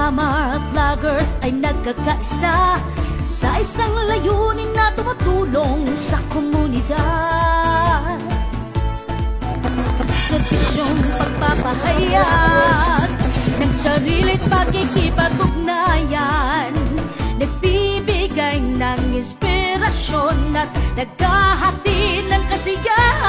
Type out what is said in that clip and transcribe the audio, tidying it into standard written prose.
Samar Vloggers ay nagkakaisa sa isang layunin na tumutulong sa komunidad. Serbisyong pagpapahayag ng sarili't pagkikipag-ugnayan, nagbibigay ng inspirasyon at naghahatid ng kasiyahan.